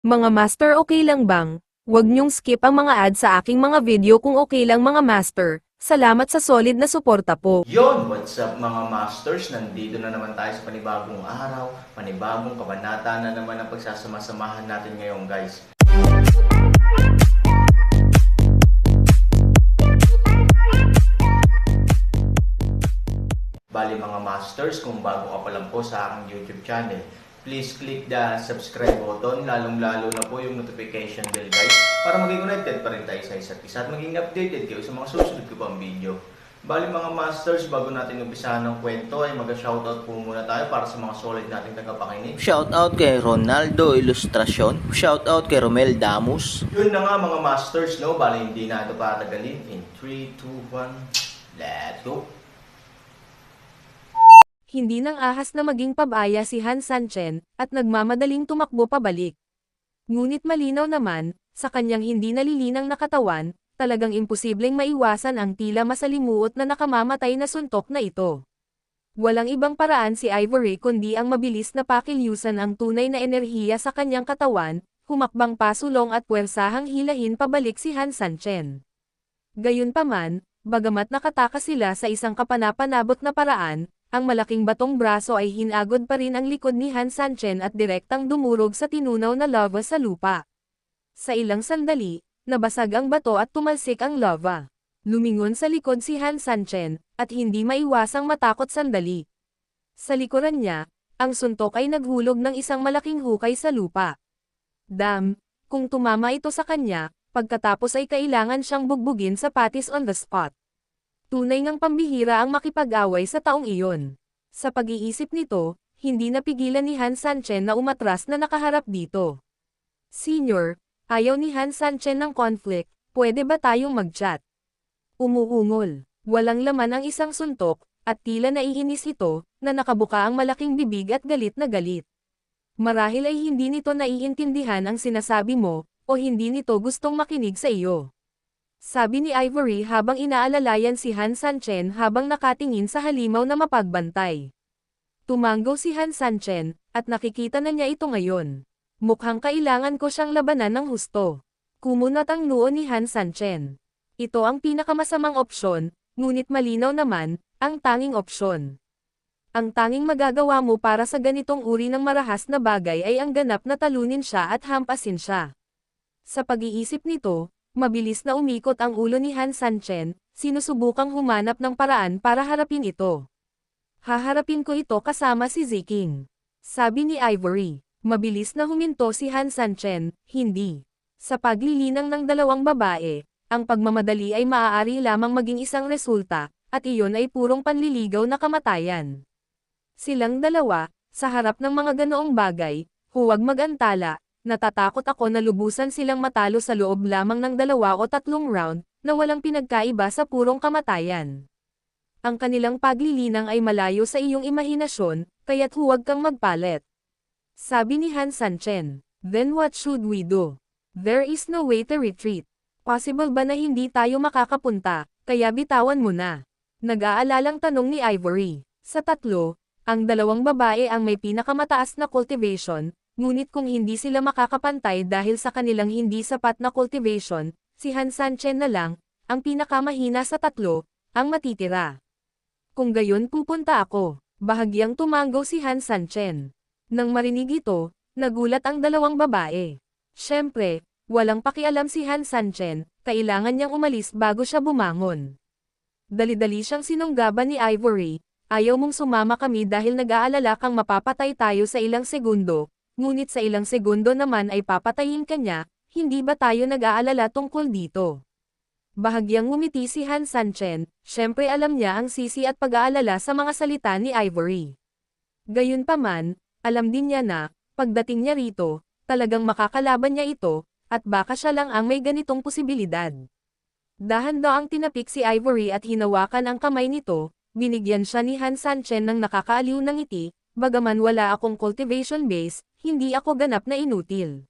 Mga master, okay lang bang? Huwag niyong skip ang mga ad sa aking mga video kung okay lang mga master. Salamat sa solid na suporta po. Yon, what's up mga masters? Nandito na naman tayo sa panibagong araw, panibagong kabanata na naman ang pagsasama-samahan natin ngayon guys. Bali mga masters, kung bago ka pa lang po sa aking YouTube channel, please click the subscribe button, lalong-lalo na po yung notification bell guys, para maging connected pa rin tayo sa isa't isa at maging updated kayo sa mga susunod ko pang video. Bali mga masters, bago natin umpisahan ng kwento ay mag-shoutout po muna tayo para sa mga solid nating tagapakinig. Shoutout kay Ronaldo Ilustrasyon. Shoutout kay Romel Damus. Yun na nga mga masters, no? Bali hindi na ito patagalin. In 3, 2, 1, let's go! Hindi nang ahas na maging pabaya si Han Sanchen, at nagmamadaling tumakbo pabalik. Ngunit malinaw naman, sa kanyang hindi nalilinang na katawan, talagang imposibleng maiwasan ang tila masalimuot na nakamamatay na suntok na ito. Walang ibang paraan si Ivory kundi ang mabilis na pakilyusan ang tunay na enerhiya sa kanyang katawan, humakbang pasulong at puwersahang hilahin pabalik si Han Sanchen. Gayunpaman, bagamat nakatakas sila sa isang kapanapanabot na paraan, ang malaking batong braso ay hinagod pa rin ang likod ni Han Sanchen at direktang dumurog sa tinunaw na lava sa lupa. Sa ilang sandali, nabasag ang bato at tumalsik ang lava. Lumingon sa likod si Han Sanchen, at hindi maiwasang matakot sandali. Sa likuran niya, ang suntok ay naghulog ng isang malaking hukay sa lupa. Kung tumama ito sa kanya, pagkatapos ay kailangan siyang bugbugin sa patis on the spot. Tunay ngang pambihira ang makipag-away sa taong iyon. Sa pag-iisip nito, hindi napigilan ni Han Sanchen na umatras na nakaharap dito. Senior, ayaw ni Han Sanchen ng conflict, pwede ba tayong mag-chat? Umuungol. Walang laman ang isang suntok, at tila naiinis ito, na nakabuka ang malaking bibig at galit na galit. Marahil ay hindi nito naiintindihan ang sinasabi mo, o hindi nito gustong makinig sa iyo. Sabi ni Ivory habang inaalalayan si Han Sanchen habang nakatingin sa halimaw na mapagbantay. Tumanggo si Han Sanchen, at nakikita na niya ito ngayon. Mukhang kailangan ko siyang labanan ng husto. Kumunat ang noo ni Han Sanchen. Ito ang pinakamasamang opsyon, ngunit malinaw naman, ang tanging opsyon. Ang tanging magagawa mo para sa ganitong uri ng marahas na bagay ay ang ganap na talunin siya at hampasin siya. Sa pag-iisip nito, mabilis na umikot ang ulo ni Han Sanchen, sinusubukang humanap ng paraan para harapin ito. Haharapin ko ito kasama si Ziking. Sabi ni Ivory. Mabilis na huminto si Han Sanchen, hindi. Sa paglilinang ng dalawang babae, ang pagmamadali ay maaari lamang maging isang resulta, at iyon ay purong panliligaw na kamatayan. Silang dalawa, sa harap ng mga ganoong bagay, huwag mag-antala. Natatakot ako na lubusan silang matalo sa loob lamang ng 2 o 3 round, na walang pinagkaiba sa purong kamatayan. Ang kanilang paglilinang ay malayo sa iyong imahinasyon, kaya't huwag kang magpalit. Sabi ni Han Sanchen. Then what should we do? There is no way to retreat. Possible ba na hindi tayo makakapunta, kaya bitawan mo na? Nag-aalalang tanong ni Ivory. Sa tatlo, ang dalawang babae ang may pinakamataas na cultivation, ngunit kung hindi sila makakapantay dahil sa kanilang hindi sapat na cultivation, si Han Sanchen na lang, ang pinakamahina sa tatlo, ang matitira. Kung gayon pupunta ako, bahagyang tumanggo si Han Sanchen. Nang marinig ito, nagulat ang dalawang babae. Siyempre, walang pakialam si Han Sanchen, kailangan niyang umalis bago siya bumangon. Dali-dali siyang sinunggaban ni Ivory, ayaw mong sumama kami dahil nag-aalala kang mapapatay tayo sa ilang segundo, ngunit sa ilang segundo naman ay papatayin ka niya, hindi ba tayo nag-aalala tungkol dito? Bahagyang ngumiti si Han Sanchen, siyempre alam niya ang sisi at pag-aalala sa mga salita ni Ivory. Gayunpaman, alam din niya na, pagdating niya rito, talagang makakalaban niya ito, at baka siya lang ang may ganitong posibilidad. Dahan-daang tinapik si Ivory at hinawakan ang kamay nito, binigyan siya ni Han Sanchen ng nakakaaliw na ngiti, bagaman wala akong cultivation base, hindi ako ganap na inutil.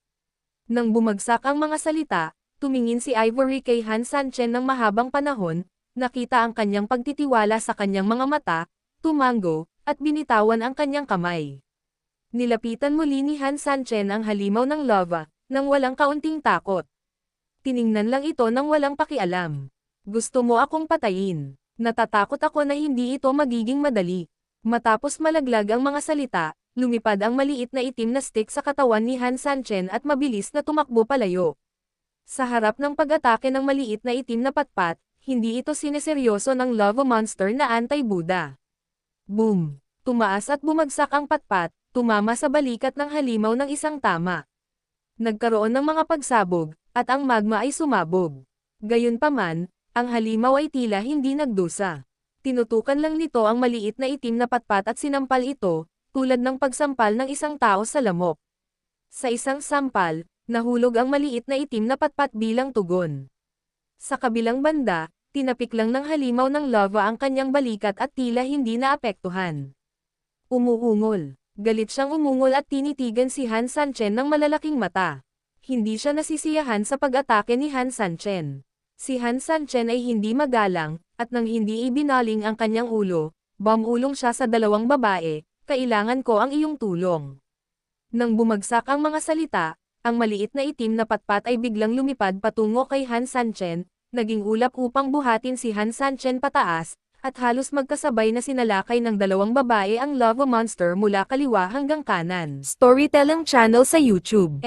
Nang bumagsak ang mga salita, tumingin si Ivory kay Han Sanchen ng mahabang panahon, nakita ang kanyang pagtitiwala sa kanyang mga mata, tumanggo, at binitawan ang kanyang kamay. Nilapitan muli ni Han Sanchen ang halimaw ng lava, nang walang kaunting takot. Tiningnan lang ito nang walang pakialam. Gusto mo akong patayin. Natatakot ako na hindi ito magiging madali. Matapos malaglag ang mga salita, lumipad ang maliit na itim na stick sa katawan ni Han Sanchen at mabilis na tumakbo palayo. Sa harap ng pag-atake ng maliit na itim na patpat, hindi ito sineseryoso ng lava monster na anti-Buddha. Boom! Tumaas at bumagsak ang patpat, tumama sa balikat ng halimaw ng isang tama. Nagkaroon ng mga pagsabog, at ang magma ay sumabog. Gayunpaman, ang halimaw ay tila hindi nagdusa. Tinutukan lang nito ang maliit na itim na patpat at sinampal ito, tulad ng pagsampal ng isang tao sa lamok. Sa isang sampal, nahulog ang maliit na itim na patpat bilang tugon. Sa kabilang banda, tinapik lang ng halimaw ng lava ang kanyang balikat at tila hindi naapektuhan. Umuungol. Galit siyang umungol at tinitigan si Han Sanchen ng malalaking mata. Hindi siya nasisiyahan sa pag-atake ni Han Sanchen. Si Han Sanchen ay hindi magalang, at nang hindi ibinaling ang kanyang ulo, bumulong siya sa dalawang babae, kailangan ko ang iyong tulong. Nang bumagsak ang mga salita, ang maliit na itim na patpat ay biglang lumipad patungo kay Han Sanchen, naging ulap upang buhatin si Han Sanchen pataas, at halos magkasabay na sinalakay ng dalawang babae ang lava monster mula kaliwa hanggang kanan. Storytelling channel sa YouTube.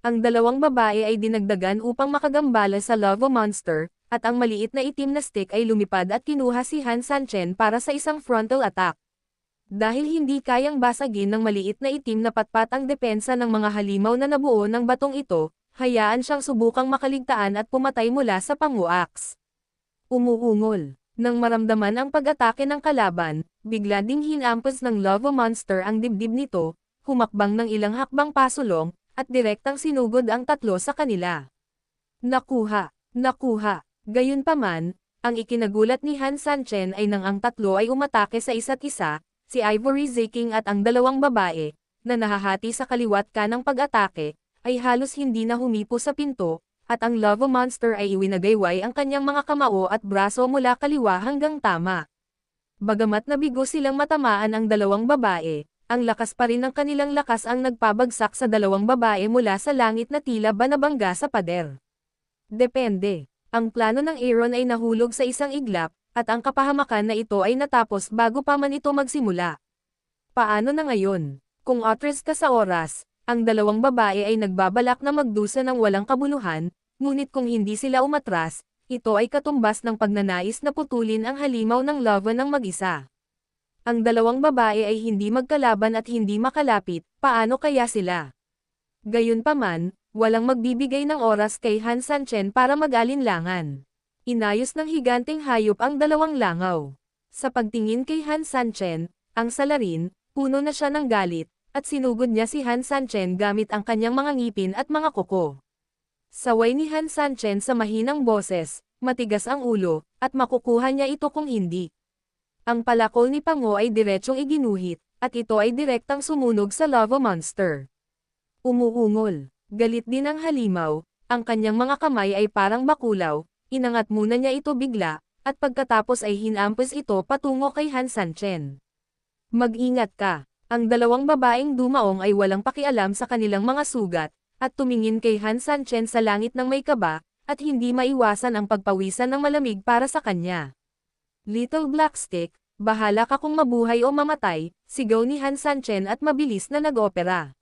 Ang dalawang babae ay dinagdagan upang makagambala sa lava monster, at ang maliit na itim na stick ay lumipad at kinuha si Han Sanchen para sa isang frontal attack. Dahil hindi kayang basagin ng maliit na itim na patpat ang depensa ng mga halimaw na nabuo ng batong ito, hayaan siyang subukang makaligtaan at pumatay mula sa panguaks. Umuungol. Nang maramdaman ang pag-atake ng kalaban, bigla ding hinampas ng lava monster ang dibdib nito, humakbang ng ilang hakbang pasulong, at direktang sinugod ang tatlo sa kanila. Nakuha! Nakuha! Gayunpaman, ang ikinagulat ni Han Sanchen ay nang ang tatlo ay umatake sa isa't isa, si Ivory Ziking at ang dalawang babae, na nahahati sa kaliwat kanang pag-atake, ay halos hindi na humipo sa pinto, at ang lava monster ay iwinagayway ang kanyang mga kamao at braso mula kaliwa hanggang tama. Bagamat nabigo silang matamaan ang dalawang babae, ang lakas pa rin ng kanilang lakas ang nagpabagsak sa dalawang babae mula sa langit na tila ba nabangga sa pader. Depende. Ang plano ng Aaron ay nahulog sa isang iglap, at ang kapahamakan na ito ay natapos bago pa man ito magsimula. Paano na ngayon? Kung atras ka sa oras, ang dalawang babae ay nagbabalak na magdusa ng walang kabuluhan, ngunit kung hindi sila umatras, ito ay katumbas ng pagnanais na putulin ang halimaw ng lava ng mag-isa. Ang dalawang babae ay hindi magkalaban at hindi makalapit, paano kaya sila? Gayunpaman, walang magbibigay ng oras kay Han Sanchen para mag-alinlangan. Inayos ng higanteng hayop ang dalawang langaw. Sa pagtingin kay Han Sanchen, ang salarin, puno na siya ng galit, at sinugod niya si Han Sanchen gamit ang kanyang mga ngipin at mga kuko. Saway ni Han Sanchen sa mahinang boses, matigas ang ulo, at makukuha niya ito kung hindi. Ang palakol ni Pango ay diretsyong iginuhit, at ito ay direktang sumunog sa lava monster. Umuungol. Galit din ang halimaw, ang kanyang mga kamay ay parang bakulaw, inangat muna niya ito bigla, at pagkatapos ay hinampas ito patungo kay Han Sanchen. Mag-ingat ka. Ang dalawang babaeng dumaong ay walang pakialam sa kanilang mga sugat, at tumingin kay Han Sanchen sa langit ng may kaba, at hindi maiwasan ang pagpawisan ng malamig para sa kanya. Little Black Stick, bahala ka kung mabuhay o mamatay, sigaw ni Han Sanchen at mabilis na nag-opera.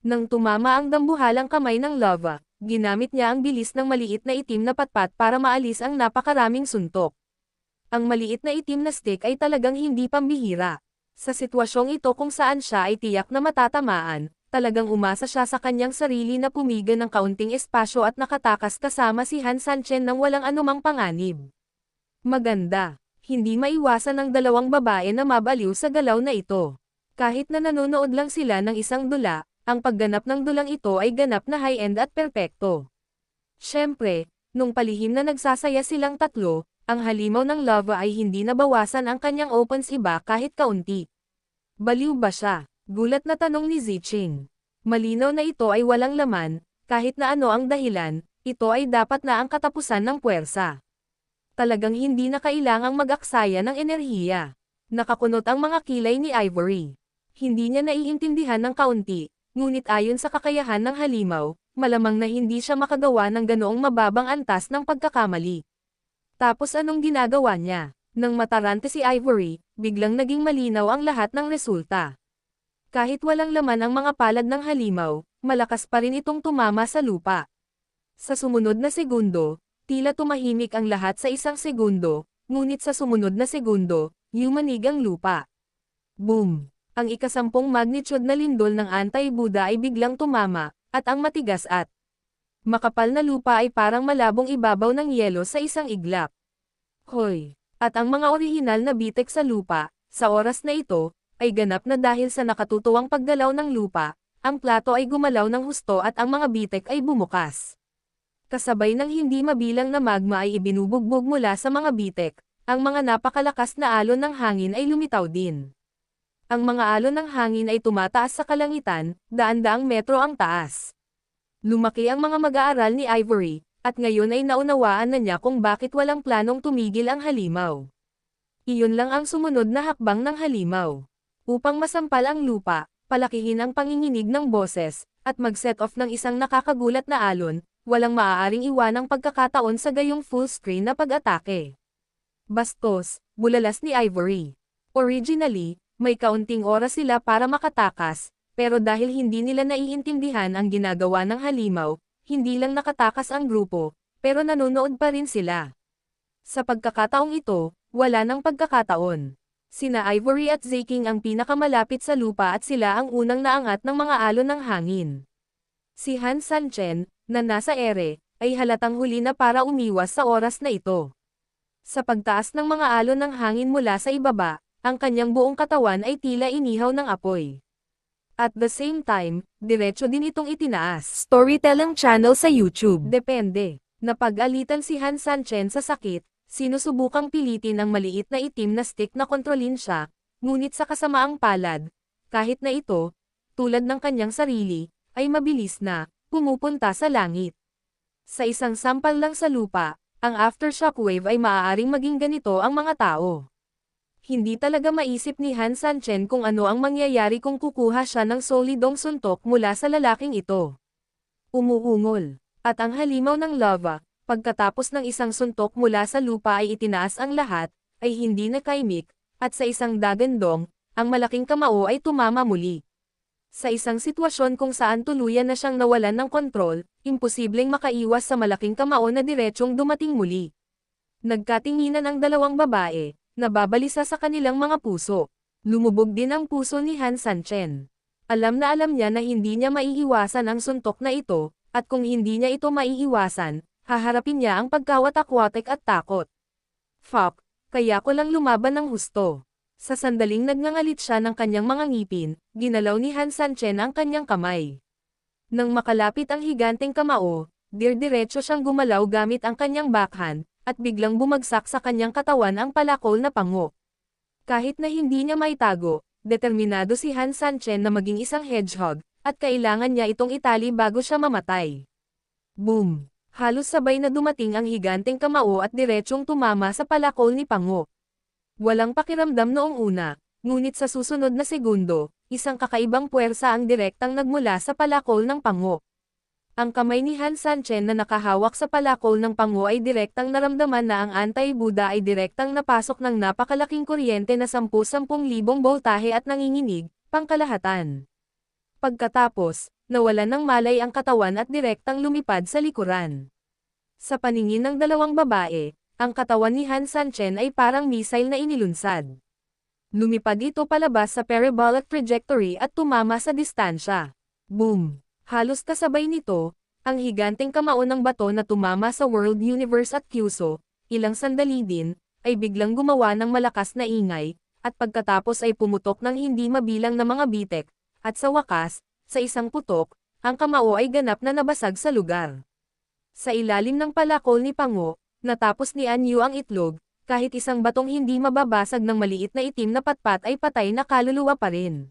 Nang tumama ang dambuhalang kamay ng lava, ginamit niya ang bilis ng maliit na itim na patpat para maalis ang napakaraming suntok. Ang maliit na itim na stick ay talagang hindi pambihira. Sa sitwasyong ito kung saan siya ay tiyak na matatamaan, talagang umasa siya sa kanyang sarili na pumiga ng kaunting espasyo at nakatakas kasama si Han Sanchen nang walang anumang panganib. Maganda. Hindi maiwasan ng dalawang babae na mabaliw sa galaw na ito. Kahit na nanonood lang sila ng isang dula, ang pagganap ng dulang ito ay ganap na high-end at perpekto. Siyempre, nung palihim na nagsasaya silang tatlo, ang halimaw ng lava ay hindi nabawasan ang kanyang opens iba kahit kaunti. Baliw ba siya? Gulat na tanong ni Ziching. Malinaw na ito ay walang laman, kahit na ano ang dahilan, ito ay dapat na ang katapusan ng puwersa. Talagang hindi na kailangang mag-aksaya ng enerhiya. Nakakunot ang mga kilay ni Ivory. Hindi niya naiintindihan ng kaunti, ngunit ayon sa kakayahan ng halimaw, malamang na hindi siya makagawa ng ganoong mababang antas ng pagkakamali. Tapos anong ginagawa niya? Nang matarante si Ivory, biglang naging malinaw ang lahat ng resulta. Kahit walang laman ang mga palad ng halimaw, malakas pa rin itong tumama sa lupa. Sa sumunod na segundo, tila tumahimik ang lahat sa isang segundo, ngunit sa sumunod na segundo, yumanig ang lupa. Boom! Ang ikasampung magnitude na lindol ng anti-Buddha ay biglang tumama, at ang matigas at makapal na lupa ay parang malabong ibabaw ng yelo sa isang iglap. Hoy! At ang mga orihinal na bitek sa lupa, sa oras na ito, ay ganap na dahil sa nakatutuwang paggalaw ng lupa, ang plato ay gumalaw ng husto at ang mga bitek ay bumukas. Kasabay ng hindi mabilang na magma ay ibinubugbog mula sa mga bitek, ang mga napakalakas na alon ng hangin ay lumitaw din. Ang mga alon ng hangin ay tumataas sa kalangitan, daan-daang metro ang taas. Lumaki ang mga mag-aaral ni Ivory, at ngayon ay naunawaan na niya kung bakit walang planong tumigil ang halimaw. Iyon lang ang sumunod na hakbang ng halimaw. Upang masampal ang lupa, palakihin ang panginginig ng boses, at mag-set off ng isang nakakagulat na alon, walang maaaring iwanang pagkakataon sa gayong full screen na pag-atake. Bastos, bulalas ni Ivory. Originally, may kaunting oras sila para makatakas, pero dahil hindi nila naiintindihan ang ginagawa ng halimaw, hindi lang nakatakas ang grupo, pero nanonood pa rin sila. Sa pagkakataong ito, wala nang pagkakataon. Sina Ivory at Zeking ang pinakamalapit sa lupa at sila ang unang naangat ng mga alon ng hangin. Si Han Sanchen, na nasa ere, ay halatang huli na para umiwas sa oras na ito. Sa pagtaas ng mga alon ng hangin mula sa ibaba, ang kanyang buong katawan ay tila inihaw ng apoy. At the same time, diretso din itong itinaas. Storytelling channel sa YouTube. Depende. Napag-alitan si Han Sanchen sa sakit, sinusubukang pilitin ang maliit na itim na stick na kontrolin siya, ngunit sa kasamaang palad, kahit na ito, tulad ng kanyang sarili, ay mabilis na, pumupunta sa langit. Sa isang sampal lang sa lupa, ang aftershock wave ay maaaring maging ganito ang mga tao. Hindi talaga maisip ni Han Sanchen kung ano ang mangyayari kung kukuha siya ng solidong suntok mula sa lalaking ito. Umuungol. At ang halimaw ng lava, pagkatapos ng isang suntok mula sa lupa ay itinaas ang lahat, ay hindi nakaimik, at sa isang dagandong, ang malaking kamao ay tumama muli. Sa isang sitwasyon kung saan tuluyan na siyang nawalan ng kontrol, imposibleng makaiwas sa malaking kamao na diretsyong dumating muli. Nagkatinginan ang dalawang babae, nababalisa sa kanilang mga puso. Lumubog din ang puso ni Han Sanchen. Alam niya na hindi niya maiiwasan ang suntok na ito, at kung hindi niya ito maiiwasan, haharapin niya ang pagkawatak-watak at takot. Fuck, kaya ko lang lumaban ng husto. Sa sandaling nagngangalit siya ng kanyang mga ngipin, ginalaw ni Han Sanchen ang kanyang kamay. Nang makalapit ang higanteng kamao, diretso siyang gumalaw gamit ang kanyang backhand, at biglang bumagsak sa kanyang katawan ang palakol na pango. Kahit na hindi niya maitago, determinado si Han Sanchen na maging isang hedgehog, at kailangan niya itong itali bago siya mamatay. Boom! Halos sabay na dumating ang higanteng kamao at diretsyong tumama sa palakol ni Pango. Walang pakiramdam noong una, ngunit sa susunod na segundo, isang kakaibang puwersa ang direktang nagmula sa palakol ng Pango. Ang kamay ni Han Sanchen na nakahawak sa palakol ng Pango ay direktang naramdaman na ang anti-Buddha ay direktang napasok ng napakalaking kuryente na 10,000 boltahe at nanginginig, pangkalahatan. Pagkatapos, nawalan ng malay ang katawan at direktang lumipad sa likuran. Sa paningin ng dalawang babae, ang katawan ni Han Sanchen ay parang missile na inilunsad. Lumipad ito palabas sa parabolic trajectory at tumama sa distansya. Boom! Halos kasabay nito, ang higanteng kamao ng bato na tumama sa World Universe at Kyuso, ilang sandali din, ay biglang gumawa ng malakas na ingay, at pagkatapos ay pumutok ng hindi mabilang na mga bitek, at sa wakas, sa isang putok, ang kamao ay ganap na nabasag sa lugar. Sa ilalim ng palakol ni Pango, natapos ni Anyu ang itlog, kahit isang batong hindi mababasag ng maliit na itim na patpat ay patay na kaluluwa pa rin.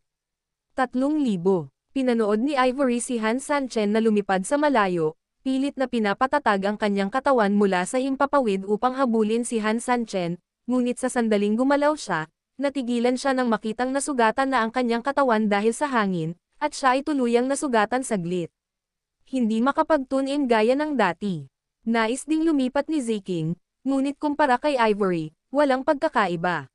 3,000. Pinanood ni Ivory si Han Sanchen na lumipad sa malayo, pilit na pinapatatag ang kanyang katawan mula sa himpapawid upang habulin si Han Sanchen, ngunit sa sandaling gumalaw siya, natigilan siya nang makitang nasugatan na ang kanyang katawan dahil sa hangin, at siya ay tuluyang nasugatan saglit. hindi makapag-tune in gaya ng dati. Nais ding lumipat ni Ziking, ngunit kumpara kay Ivory, walang pagkakaiba.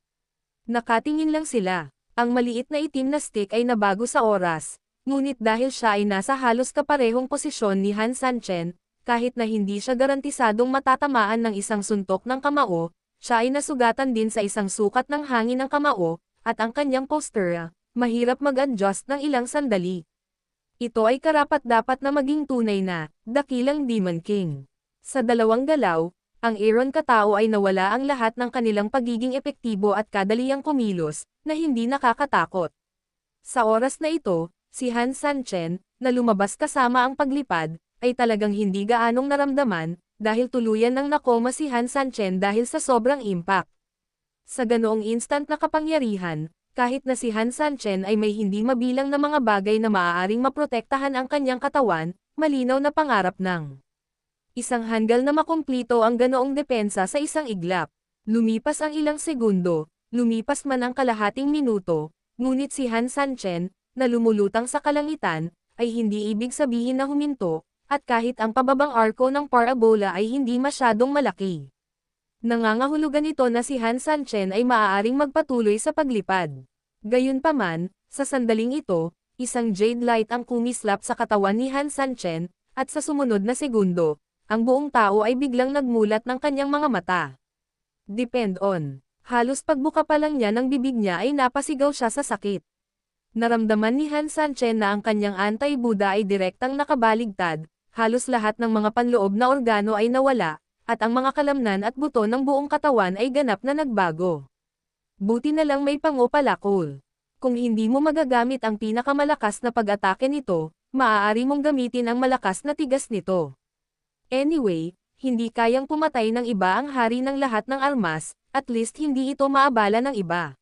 Nakatingin lang sila. Ang maliit na itim na stick ay nabago sa oras, ngunit dahil siya ay nasa halos kaparehong posisyon ni Han Sanchen, kahit na hindi siya garantisadong matatamaan ng isang suntok ng kamao, siya ay nasugatan din sa isang sukat ng hangin ng kamao, at ang kanyang postura, mahirap mag-adjust ng ilang sandali. Ito ay karapat-dapat na maging tunay na, dakilang Demon King. Sa dalawang galaw, ang Aaron Katao ay nawala ang lahat ng kanilang pagiging epektibo at kadaliyang kumilos, na hindi nakakatakot. Sa oras na ito, si Han Sanchen, na lumabas kasama ang paglipad, ay talagang hindi gaanong naramdaman, dahil tuluyan nang nakoma si Han Sanchen dahil sa sobrang impact. Sa ganoong instant na kapangyarihan, kahit na si Han Sanchen ay may hindi mabilang na mga bagay na maaaring maprotektahan ang kanyang katawan, malinaw na pangarap ng isang hanggal na makumplito ang ganoong depensa sa isang iglap. Lumipas ang ilang segundo, lumipas man ang kalahating minuto, ngunit si Han Sanchen, na lumulutang sa kalangitan, ay hindi ibig sabihin na huminto, at kahit ang pababang arko ng parabola ay hindi masyadong malaki. Nangangahulugan ito na si Han Sanchen ay maaaring magpatuloy sa paglipad. Gayunpaman, sa sandaling ito, isang jade light ang kumislap sa katawan ni Han Sanchen, at sa sumunod na segundo, ang buong tao ay biglang nagmulat ng kanyang mga mata. Depend on. Halos pagbuka pa lang niya ng bibig niya ay napasigaw siya sa sakit. Naramdaman ni Han Sanchen na ang kanyang anti-Buddha ay direktang nakabaligtad, halos lahat ng mga panloob na organo ay nawala, at ang mga kalamnan at buto ng buong katawan ay ganap na nagbago. Buti na lang may pangopalakol. Kung hindi mo magagamit ang pinakamalakas na pag-atake nito, maaari mong gamitin ang malakas na tigas nito. Anyway, hindi kayang pumatay ng iba ang hari ng lahat ng armas, at least hindi ito maabala ng iba.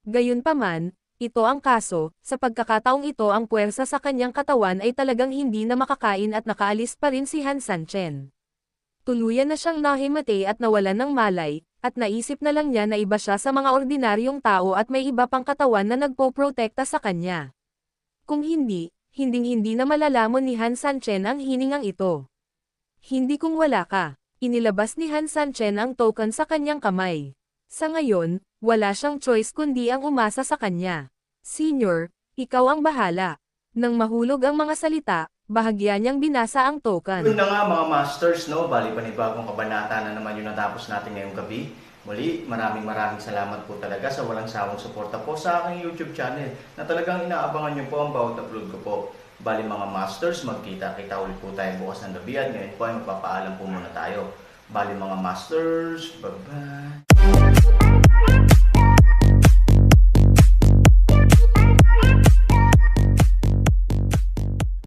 Gayunpaman, ito ang kaso, sa pagkakataong ito ang puwersa sa kanyang katawan ay talagang hindi na makakain at nakaalis pa rin si Han Sanchen. Tuluyan na siyang nahimate at nawalan ng malay, at naisip na lang niya na iba siya sa mga ordinaryong tao at may iba pang katawan na nagpoprotekta sa kanya. Kung hindi, hinding-hindi na malalaman ni Han Sanchen ang hiningang ito. Hindi kung wala ka. Inilabas ni Han Sanchen ang token sa kanyang kamay. Sa ngayon, wala siyang choice kundi ang umasa sa kanya. Senior, ikaw ang bahala. Nang mahulog ang mga salita, bahagya niyang binasa ang token. Yun na nga mga masters, no? Bali panibagong kabanata na naman yung natapos natin ngayong gabi. Muli, maraming salamat po talaga sa walang sawang suporta po sa aking YouTube channel na talagang inaabangan niyo po ang bawat upload ko po. Bali mga masters, magkita-kita ulit po tayo bukas ng gabi at ngayon po ay magpapaalam po muna tayo. Bali mga masters, bye-bye!